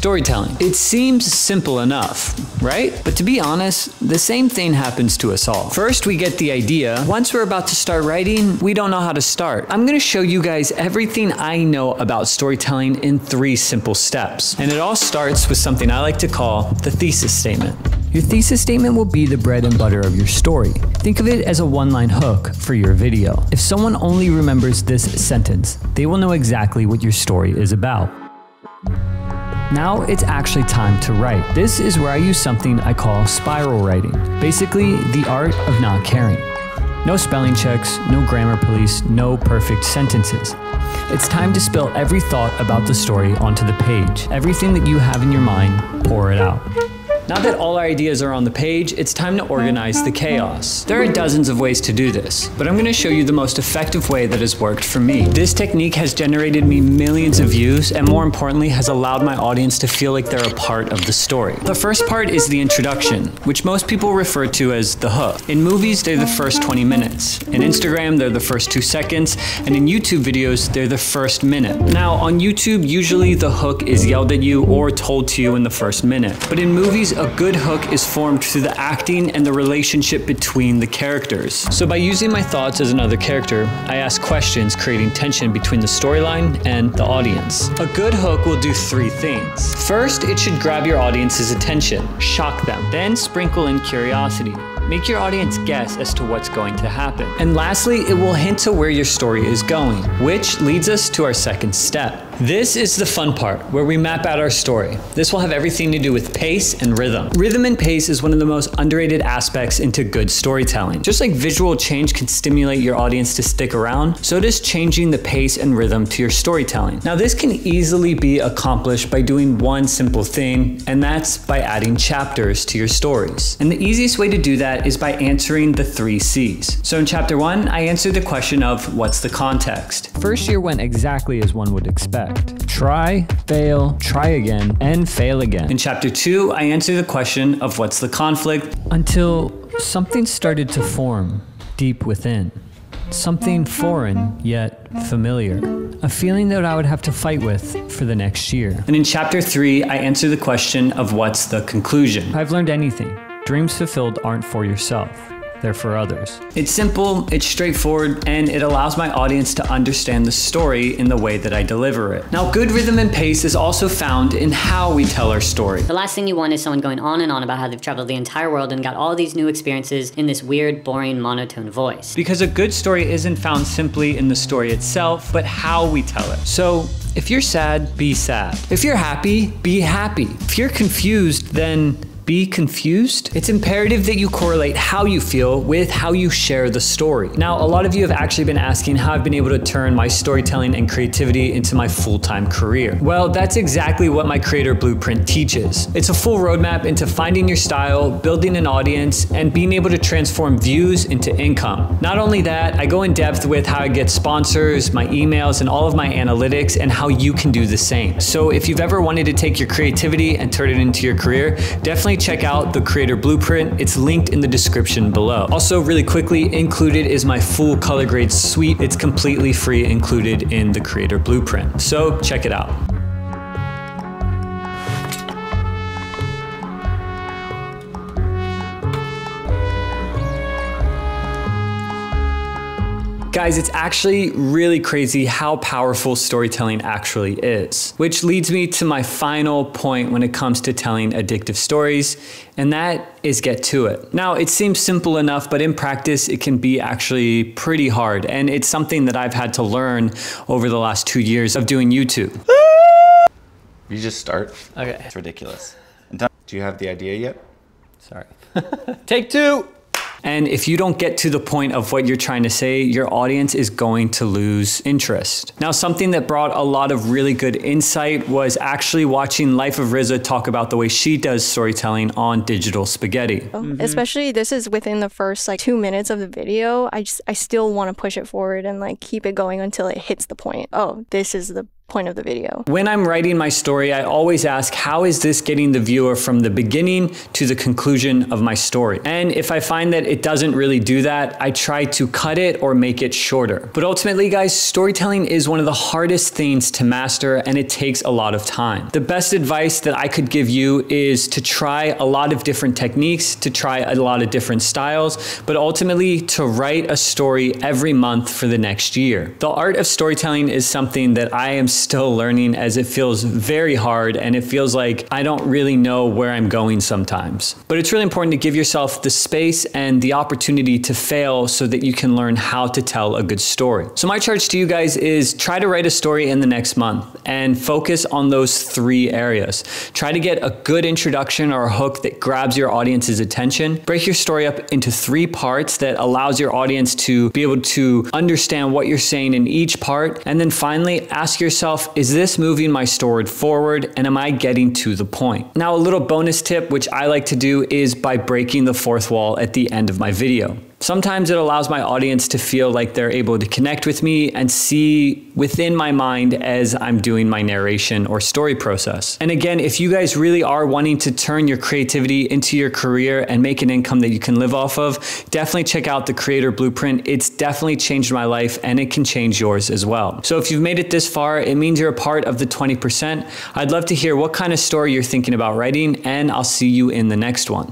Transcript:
storytelling. It seems simple enough, right? But to be honest, the same thing happens to us all. First, we get the idea. Once we're about to start writing, we don't know how to start. I'm gonna show you guys everything I know about storytelling in 3 simple steps. And it all starts with something I like to call the thesis statement. Your thesis statement will be the bread and butter of your story. Think of it as a one-line hook for your video. If someone only remembers this sentence, they will know exactly what your story is about. Now it's actually time to write. This is where I use something I call spiral writing. Basically, the art of not caring. No spelling checks, no grammar police, no perfect sentences. It's time to spill every thought about the story onto the page. Everything that you have in your mind, pour it out. Now that all our ideas are on the page, it's time to organize the chaos. There are dozens of ways to do this, but I'm going to show you the most effective way that has worked for me. This technique has generated me millions of views and, more importantly, has allowed my audience to feel like they're a part of the story. The first part is the introduction, which most people refer to as the hook. In movies, they're the first 20 minutes. In Instagram, they're the first 2 seconds, and in YouTube videos, they're the first minute. Now, on YouTube, usually the hook is yelled at you or told to you in the first minute, but in movies, a good hook is formed through the acting and the relationship between the characters. So by using my thoughts as another character, I ask questions, creating tension between the storyline and the audience. A good hook will do 3 things. First, it should grab your audience's attention, shock them. Then sprinkle in curiosity. Make your audience guess as to what's going to happen. And lastly, it will hint to where your story is going, which leads us to our second step. This is the fun part, where we map out our story. This will have everything to do with pace and rhythm. Rhythm and pace is one of the most underrated aspects into good storytelling. Just like visual change can stimulate your audience to stick around, so does changing the pace and rhythm to your storytelling. Now, this can easily be accomplished by doing one simple thing, and that's by adding chapters to your stories. And the easiest way to do that is by answering the 3 C's. So in chapter 1, I answered the question of what's the context. First year went exactly as one would expect. Try, fail, try again, and fail again. In chapter 2, I answered the question of what's the conflict until something started to form deep within. Something foreign, yet familiar. A feeling that I would have to fight with for the next year. And in chapter 3, I answered the question of what's the conclusion. If I've learned anything, dreams fulfilled aren't for yourself. They're for others. It's simple, it's straightforward, and it allows my audience to understand the story in the way that I deliver it. Now, good rhythm and pace is also found in how we tell our story. The last thing you want is someone going on and on about how they've traveled the entire world and got all these new experiences in this weird, boring, monotone voice. Because a good story isn't found simply in the story itself, but how we tell it. So, if you're sad, be sad. If you're happy, be happy. If you're confused, then be confused. It's imperative that you correlate how you feel with how you share the story. Now, a lot of you have actually been asking how I've been able to turn my storytelling and creativity into my full-time career. Well, that's exactly what my Creator Blueprint teaches. It's a full roadmap into finding your style, building an audience, and being able to transform views into income. Not only that, I go in depth with how I get sponsors, my emails, and all of my analytics, and how you can do the same. So if you've ever wanted to take your creativity and turn it into your career, definitely check out the Creator Blueprint. It's linked in the description below. Also, really quickly, included is my full color grade suite. It's completely free, included in the Creator Blueprint. So check it out. Guys, it's actually really crazy how powerful storytelling actually is. Which leads me to my final point when it comes to telling addictive stories, and that is get to it. Now, it seems simple enough, but in practice, it can be actually pretty hard. And it's something that I've had to learn over the last 2 years of doing YouTube. You just start? Okay. It's ridiculous. Do you have the idea yet? Sorry. Take 2. And if you don't get to the point of what you're trying to say, your audience is going to lose interest. Now, something that brought a lot of really good insight was actually watching Life of Rizza talk about the way she does storytelling on Digital Spaghetti. Especially this is within the first 2 minutes of the video. I still want to push it forward and keep it going until it hits the point. Oh, this is the point of the video. When I'm writing my story, I always ask, how is this getting the viewer from the beginning to the conclusion of my story? And if I find that it doesn't really do that, I try to cut it or make it shorter. But ultimately, guys, storytelling is one of the hardest things to master, and it takes a lot of time. The best advice that I could give you is to try a lot of different techniques, to try a lot of different styles, but ultimately to write a story every month for the next year. The art of storytelling is something that I am still learning, as it feels very hard and it feels like I don't really know where I'm going sometimes. But it's really important to give yourself the space and the opportunity to fail so that you can learn how to tell a good story. So my charge to you guys is try to write a story in the next month and focus on those 3 areas. Try to get a good introduction or a hook that grabs your audience's attention. Break your story up into 3 parts that allows your audience to be able to understand what you're saying in each part. And then finally, ask yourself, is this moving my story forward, and am I getting to the point? Now, a little bonus tip, which I like to do, is by breaking the 4th wall at the end of my video. Sometimes it allows my audience to feel like they're able to connect with me and see within my mind as I'm doing my narration or story process. And again, if you guys really are wanting to turn your creativity into your career and make an income that you can live off of, definitely check out the Creator Blueprint. It's definitely changed my life, and it can change yours as well. So if you've made it this far, it means you're a part of the 20%. I'd love to hear what kind of story you're thinking about writing, and I'll see you in the next one.